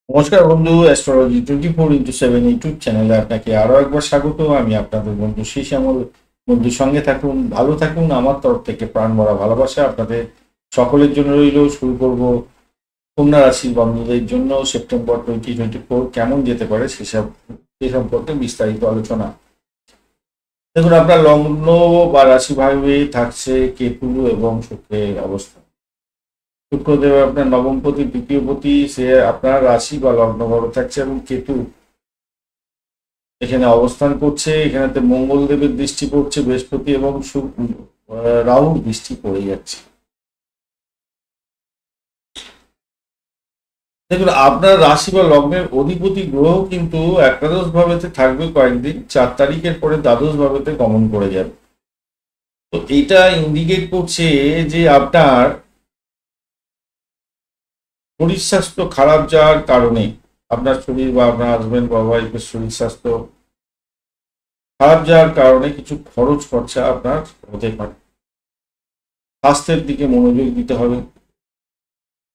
নমস্কার বন্ধু, astrology 24x7 YouTube চ্যানেলে আপনাকে আরো একবার স্বাগত। আমি আপনাদের বন্ধু শ্রী শ্যামল। বন্ধুর সঙ্গে থাকুন, ভালো থাকুন। আমার তরফ থেকে প্রাণ ভরা ভালোবাসা আপনাদের সকলের জন্য রইল। শুরু করব কন্যা রাশির বন্ধুদের জন্য সেপ্টেম্বর 2024 কেমন যেতে পারে সে সম্পর্কে বিস্তারিত আলোচনা। দেখুন, আপনার লগ্ন বা রাশি ভাবে থাকছে কেতু এবং শুক্রের অবস্থা। শুক্রদেব আপনার নবমপতি, দ্বিতীয়পতি, সে আপনার রাশি বা লগ্ন ভাবে থাকছে এবং কেতু এখানে অবস্থান করছে। এখানেতে মঙ্গল দেবের দৃষ্টি পড়ছে, বৃহস্পতি এবং রাহুর দৃষ্টি পড়ে যাচ্ছে। দেখুন, আপনার রাশি বা লগ্নের অধিপতি গ্রহ কিন্তু একাদশ ভাবেতে থাকবে কয়েকদিন, 4 তারিখের পরে দ্বাদশ ভাবেতে গমন করে যাবে। তো এটা ইন্ডিকেট করছে যে আপনার শরীর স্বাস্থ্য খারাপ যাওয়ার কারণে আপনার শরীর বা আপনার হাজবেন্ড বা ওয়াইফের শরীর স্বাস্থ্য খারাপ যাওয়ার কারণে কিছু খরচ খরচা আপনার হতে পারে। স্বাস্থ্যের দিকে মনোযোগ দিতে হবে।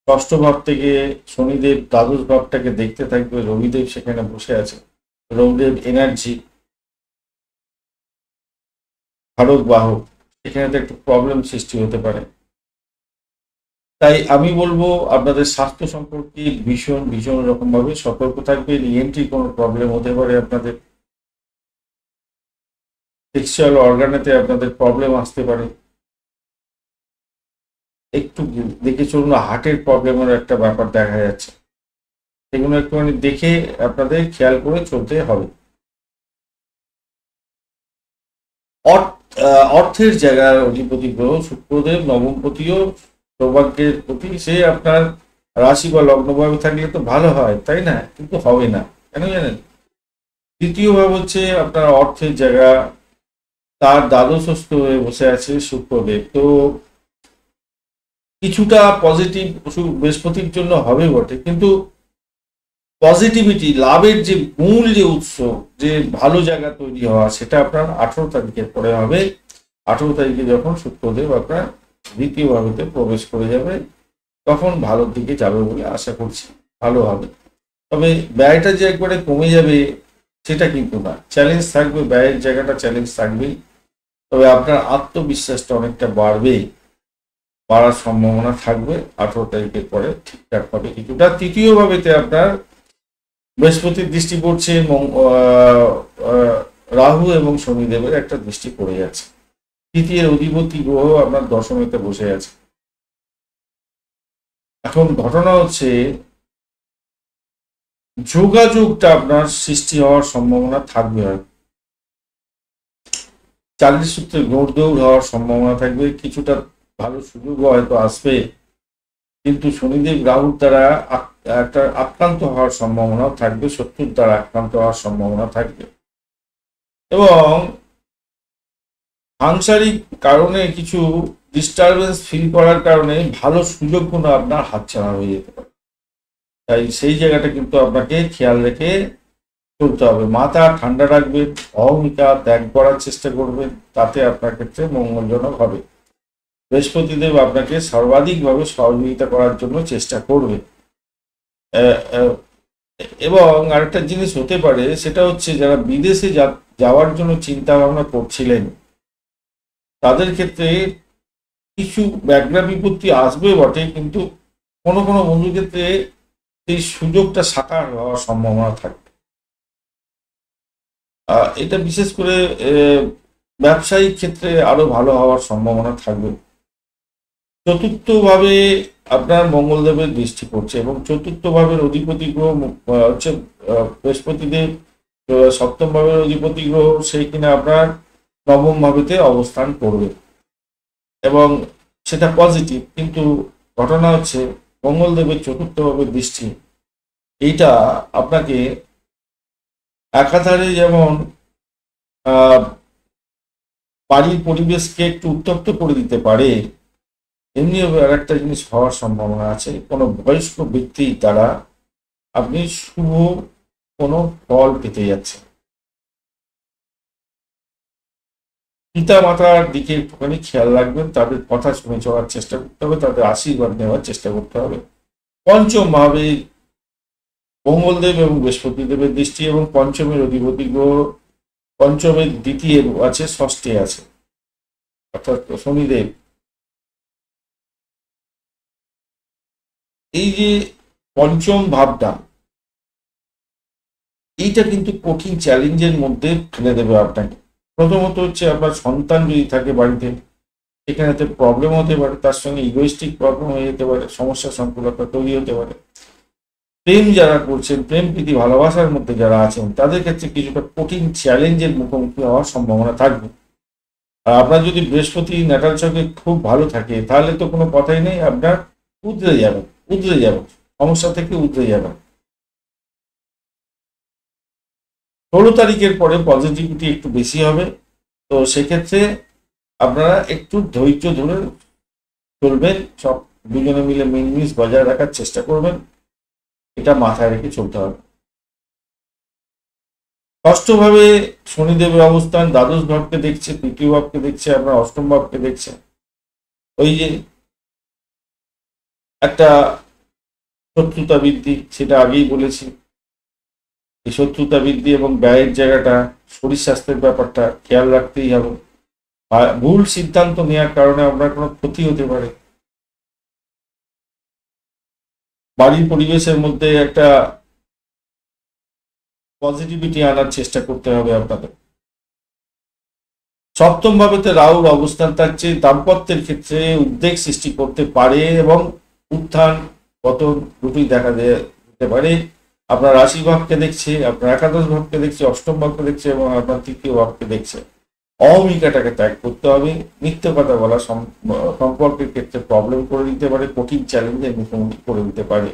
ষষ্ঠ ভাব থেকে শনিদেব দ্বাদশ ভাবটাকে দেখতে থাকবে, রবিদেব সেখানে বসে আছে। রবিদেব এনার্জি, ভারক বাহক, এখানে তো একটু প্রবলেম সৃষ্টি হতে পারে। তাই আমি বলবো আপনাদের স্বাস্থ্য সম্পর্কে ভীষণ ভীষণ রকম ভাবে সতর্ক থাকবে। ইএনটি কোনো প্রবলেম হতে পারে, আপনাদের সেক্সুয়াল অর্গানেতে আপনাদের প্রবলেম আসতে পারে। একটু দেখে চলুন, হার্টের প্রবলেমের একটা ব্যাপার দেখা যাচ্ছে, সেগুলো একটুখানি দেখে আপনাদের খেয়াল করে চলতে হবে। অর্থের জায়গার অধিপতি গ্রহ শুক্রদেব নবমপতিও সৌভাগ্যের প্রতি, সে আপনার রাশি বা লগ্নভাবে থাকলে তো ভালো হয়, তাই না? কিন্তু হবে না, কেন জানেন? দ্বিতীয় ভাব হচ্ছে আপনার অর্থের জায়গা, তার দ্বাদশস্থ হয়ে বসে আছে শুক্রদেব। তো কিছুটা পজিটিভ বৃহস্পতির জন্য হবে বটে, কিন্তু পজিটিভিটি লাভের যে মূল যে উৎস, যে ভালো জায়গা তৈরি হওয়া, সেটা আপনার 18 তারিখের পরে হবে। 18 তারিখে যখন শুক্রদেব আপনার দ্বিতীয় ভাবেতে প্রবেশ করে যাবে, তখন ভালোর দিকে যাবে বলে আশা করছি, ভালো হবে। তবে ব্যয়টা যে একবারে কমে যাবে সেটা কিন্তু না, চ্যালেঞ্জ থাকবে, ব্যয়ের জায়গাটা চ্যালেঞ্জ থাকবেই। তবে আপনার আত্মবিশ্বাসটা অনেকটা বাড়বে, বাড়ার সম্ভাবনা থাকবে। 18 তারিখের পরে ঠিকঠাক হবে কিছুটা। তৃতীয় ভাবেতে আপনার বৃহস্পতির দৃষ্টি পড়ছে, রাহু এবং শনিদেবের একটা দৃষ্টি পড়ে যাচ্ছে। তৃতীয় অধিপতি গ্রহ আপনার দশমেতে বসে আছে। এখন ঘটনা হচ্ছে, যোগাযোগটা আপনার সৃষ্টি হওয়ার সম্ভাবনা থাকবে। চাকরি সূত্রে দৌড় হওয়ার সম্ভাবনা থাকবে, কিছুটা ভালো সুযোগ হয়তো আসবে, কিন্তু শনিদেব রাহুর দ্বারা একটা আক্রান্ত হওয়ার সম্ভাবনাও থাকবে, শত্রুর দ্বারা আক্রান্ত হওয়ার সম্ভাবনা থাকবে। এবং সাংসারিক কারণে কিছু ডিস্টারবেন্স ফিল করার কারণে ভালো সুযোগগুলো আপনার হাতছাড়া হয়ে যেতে পারে। তাই সেই জায়গাটা কিন্তু আপনাকে খেয়াল রেখে চলতে হবে। মাথা ঠান্ডা রাখবেন, অহমিকা ত্যাগ করার চেষ্টা করবেন, তাতে আপনার ক্ষেত্রে মঙ্গলজনক হবে। বৃহস্পতিদেব আপনাকে সর্বাধিকভাবে সহযোগিতা করার জন্য চেষ্টা করবে। এবং আরেকটা জিনিস হতে পারে, সেটা হচ্ছে যারা বিদেশে যাওয়ার জন্য চিন্তা ভাবনা করছিলেন, তাদের ক্ষেত্রে কিছু ব্যাঘ্রা বিপত্তি আসবে বটে, কিন্তু কোনো কোনো বন্ধুর ক্ষেত্রে এই সুযোগটা সাকার হওয়ার সম্ভাবনা থাকবে। এটা বিশেষ করে ব্যবসায়িক ক্ষেত্রে আরো ভালো হওয়ার সম্ভাবনা থাকবে। চতুর্থ ভাবে আপনার মঙ্গলদেবের দৃষ্টি পড়ছে এবং চতুর্থ ভাবের অধিপতি গ্রহ হচ্ছে বৃহস্পতিদেব। সপ্তম ভাবের অধিপতি গ্রহ সেই কিনা আপনার নবম ভাবেতে অবস্থান করবে এবং সেটা পজিটিভ। কিন্তু ঘটনা হচ্ছে, মঙ্গলদেবের চতুর্থ ভাবের দৃষ্টি এইটা আপনাকে একাধারে যেমন বাড়ির পরিবেশকে একটু উত্তপ্ত করে দিতে পারে, এমনি আর একটা জিনিস হওয়ার সম্ভাবনা আছে, কোনো বয়স্ক ব্যক্তির দ্বারা আপনি শুভ কোনো ফল পেতে যাচ্ছেন। পিতা মাতার দিকে একটুখানি খেয়াল রাখবেন, তাদের কথা শুনে চলার চেষ্টা করতে হবে, তাদের আশীর্বাদ নেওয়ার চেষ্টা করতে হবে। পঞ্চম ভাবে মঙ্গলদেব এবং বৃহস্পতি দেবের দৃষ্টি এবং পঞ্চমের অধিপতি গ্রহ, পঞ্চমের দ্বিতীয় আছে, ষষ্ঠে আছে, অর্থাৎ শনিদেব। এই যে পঞ্চম ভাবটা, এইটা কিন্তু কঠিন চ্যালেঞ্জের মধ্যে ফেলে দেবে আপনাকে। প্রথমত হচ্ছে আপনার সন্তান যদি থাকে বাড়িতে, এখানেতে প্রবলেম হতে পারে, তার সঙ্গে ইগোইস্টিক প্রবলেম হয়ে যেতে পারে, সমস্যা সংকুলতা তৈরি হতে পারে। প্রেম যারা করছেন, প্রেম প্রীতি ভালোবাসার মধ্যে যারা আছেন, তাদের ক্ষেত্রে কিছুটা কঠিন চ্যালেঞ্জের মুখোমুখি হওয়ার সম্ভাবনা থাকবে। আর আপনার যদি বৃহস্পতি ন্যাটাল চকে খুব ভালো থাকে, তাহলে তো কোনো কথাই নেই, আপনার উতরে যাবেন, সমস্যা থেকে উতরে যাবেন। 16 তারিখের পরে পজিটিভিটি একটু বেশি হবে, তো সেক্ষেত্রে আপনারা একটু ধৈর্য ধরে চলবেন, সব দুজনে মিলে মিলমিশ বজায় রাখার চেষ্টা করবেন, এটা মাথায় রেখে চলতে হবে। ষষ্ঠভাবে শনিদেবের অবস্থান, দ্বাদশ ভাবকে দেখছে, তৃতীয় ভাবকে দেখছে, আপনার অষ্টম ভাবকে দেখছে। ওই যে একটা শত্রুতা বৃদ্ধি, সেটা আগেই বলেছি। এই শত্রুতা বৃদ্ধি এবং ব্যয়ের জায়গাটা, শরীর স্বাস্থ্যের ব্যাপারটা খেয়াল রাখতেই হবে। ভুল সিদ্ধান্ত নেওয়ার কারণে আপনার কোনো ক্ষতি হতে পারে। বাড়ির পরিবেশের মধ্যে একটা পজিটিভিটি আনার চেষ্টা করতে হবে আপনাদের। সপ্তম ভাবেতে রাহুর অবস্থান থাকছে, দাম্পত্যের ক্ষেত্রে উদ্বেগ সৃষ্টি করতে পারে এবং উত্থান পতন দুটোই দেখা দিতে পারে। আপনার রাশি ভাবকে দেখছে, আপনার একাদশ ভাবকে দেখছে, অষ্টম ভাবকে দেখছে এবং আপনার তৃতীয় ভাবকে দেখছে। অহমিকাটাকে ত্যাগ করতে হবে। মিথ্যে কথা বলা সম্পর্কের ক্ষেত্রে প্রবলেম করে দিতে পারে, কঠিন চ্যালেঞ্জের মুখোমুখি করে দিতে পারে।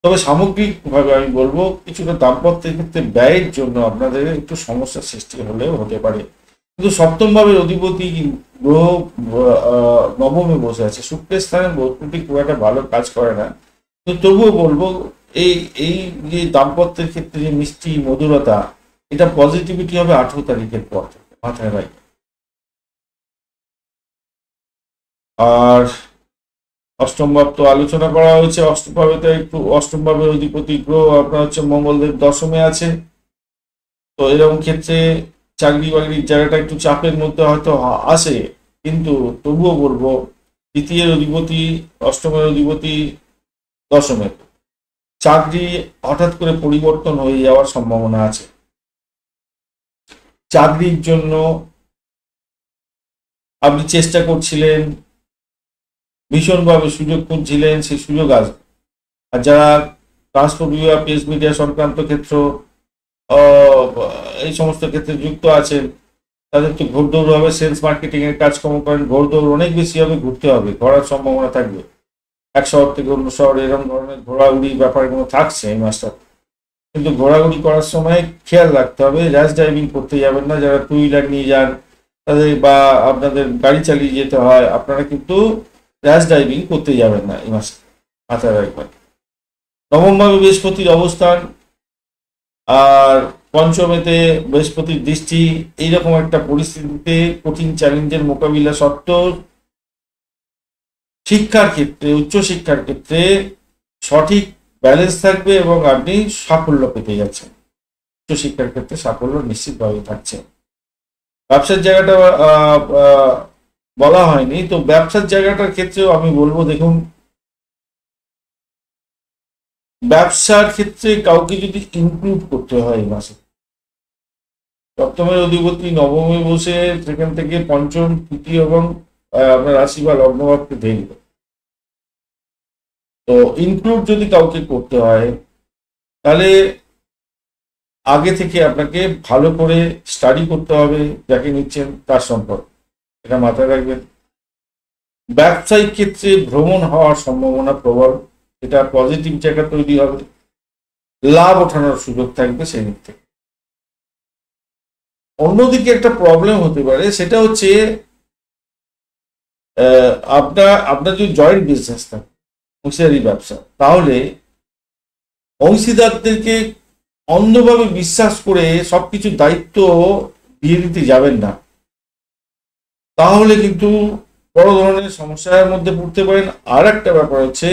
তবে সামগ্রিকভাবে আমি বলবো, কিছুটা দাম্পত্যের ক্ষেত্রে ব্যয়ের জন্য আপনাদের একটু সমস্যার সৃষ্টি হলেও হতে পারে। কিন্তু সপ্তম ভাবের অধিপতি গ্রহ নবমে বসে আছে, শুক্রের স্থানে বস্তুটি খুব একটা ভালো কাজ করে না, কিন্তু তবুও বলবো এই এই যে দাম্পত্যের ক্ষেত্রে যে মিষ্টি মধুরতা, এটা পজিটিভিটি হবে 18 তারিখের পর থেকে, মাথায় রাখবেন। আর অষ্টম ভাব তো আলোচনা করা হয়েছে। অষ্টম ভাবে তো একটু, অষ্টম ভাবের অধিপতি গ্রহ আপনার হচ্ছে মঙ্গলদেব দশমে আছে, তো এরকম ক্ষেত্রে চাকরি বাকরির জায়গাটা একটু চাপের মধ্যে হয়তো আসে, কিন্তু তবুও বলবো দ্বিতীয় অধিপতি, অষ্টমের অধিপতি দশমে, চাকরি হঠাৎ করে পরিবর্তন হয়ে যাওয়ার সম্ভাবনা আছে। চাকরির জন্য আপনি চেষ্টা করছিলেন, ভীষণভাবে সুযোগ খুঁজছিলেন, সেই সুযোগ আসবে। আর যারা ট্রান্সপোর্ট বিভাগ, প্রেস মিডিয়া সংক্রান্ত ক্ষেত্র, এই সমস্ত ক্ষেত্রে যুক্ত আছেন, তাদের তো ঘোরদৌড় হবে। সেলস মার্কেটিং এর কাজকর্ম করেন, ঘোরদৌড় অনেক বেশি হবে, ঘুরতে হবে, ঘোরার সম্ভাবনা থাকবে। এক শহর থেকে অন্য শহর, এরকম ধরনের ঘোরাঘুরি ব্যাপারগুলো থাকছে এই মাসটা। কিন্তু ঘোরাঘুরি করার সময় খেয়াল রাখতে হবে, র্যাশ ড্রাইভিং করতে যাবেন না। যারা টু হুইলার নিয়ে যান তাদের, বা আপনাদের গাড়ি চালিয়ে যেতে হয়, আপনারা কিন্তু র্যাশ ড্রাইভিং করতে যাবেন না এই মাসে, মাথায় রাখবেন। নবম ভাবে বৃহস্পতির অবস্থান আর পঞ্চমেতে বৃহস্পতির দৃষ্টি, এইরকম একটা পরিস্থিতিতে কঠিন চ্যালেঞ্জের মোকাবিলা সত্ত্বেও শিক্ষার ক্ষেত্রে, উচ্চশিক্ষার ক্ষেত্রে সঠিক ব্যালেন্স থাকবে এবং আপনি সাফল্য পেতে যাচ্ছেন। উচ্চশিক্ষার ক্ষেত্রে সাফল্য নিশ্চিতভাবে থাকছে। ব্যবসার জায়গাটা বলা হয়নি, তো ব্যবসার জায়গাটার ক্ষেত্রেও আমি বলবো, দেখুন ব্যবসার ক্ষেত্রে কাউকে যদি ইনক্লুড করতে হয় এই মাসে, সপ্তমের অধিপতি নবমে বসে সেখান থেকে পঞ্চম, তৃতীয় এবং আপনার রাশি বা লগ্নভাবকে দেখবে, তো ইনক্লুড যদি কাউকে করতে হয়, তাহলে আগে থেকে আপনাকে ভালো করে স্টাডি করতে হবে যাকে নিচ্ছেন তার সম্পর্কে, এটা মাথায় রাখবেন। ব্যবসায়িক ক্ষেত্রে ভ্রমণ হওয়ার সম্ভাবনা প্রবল, এটা পজিটিভ জায়গা তৈরি হবে, লাভ ওঠানোর সুযোগ থাকবে সেই দিক থেকে। অন্যদিকে একটা প্রবলেম হতে পারে, সেটা হচ্ছে আপনার যদি জয়েন্ট বিজনেস থাকে, অংশীদারি ব্যবসা, তাহলে অংশীদারদেরকে অন্ধভাবে বিশ্বাস করে সবকিছু দায়িত্ব দিয়ে দিতে যাবেন না, তাহলে কিন্তু বড় ধরনের সমস্যার মধ্যে পড়তে পারেন। আর একটা ব্যাপার হচ্ছে,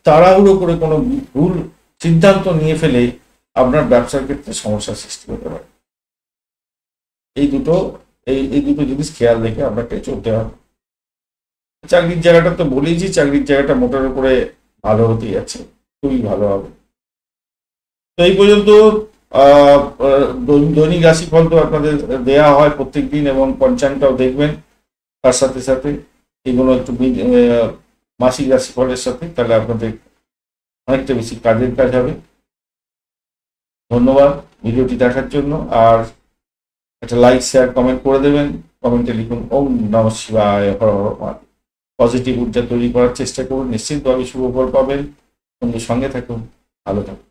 তাড়াহুড়ো করে কোনো ভুল সিদ্ধান্ত নিয়ে ফেলে আপনার ব্যবসার ক্ষেত্রে সমস্যার সৃষ্টি হতে পারে। এই দুটো এই দুটো জিনিস খেয়াল রেখে আপনাকে চলতে হবে। চাকরির জায়গাটা তো বলেইছি, চাকরির জায়গাটা মোটের উপরে ভালো হতে যাচ্ছে, খুবই ভালো হবে। তো এই পর্যন্ত দৈনিক রাশিফল তো আপনাদের দেয়া হয় প্রত্যেকদিন, এবং পঞ্চাঙ্গটাও দেখবেন তার সাথে সাথে এগুলো একটু মাসিক রাশিফলের সাথে, তাহলে আপনাদের অনেকটা বেশি কাজের কাজ হবে। ধন্যবাদ ভিডিওটি দেখার জন্য, আর একটা লাইক শেয়ার কমেন্ট করে দেবেন। কমেন্টে লিখুন ওম নমঃ শিবায়, হর হর মহাদেব। পজিটিভ ঊর্জা তৈরি করার চেষ্টা করুন, নিশ্চিতভাবে শুভ ফল পাবেন। বন্ধু সঙ্গে থাকুন, ভালো থাকুন।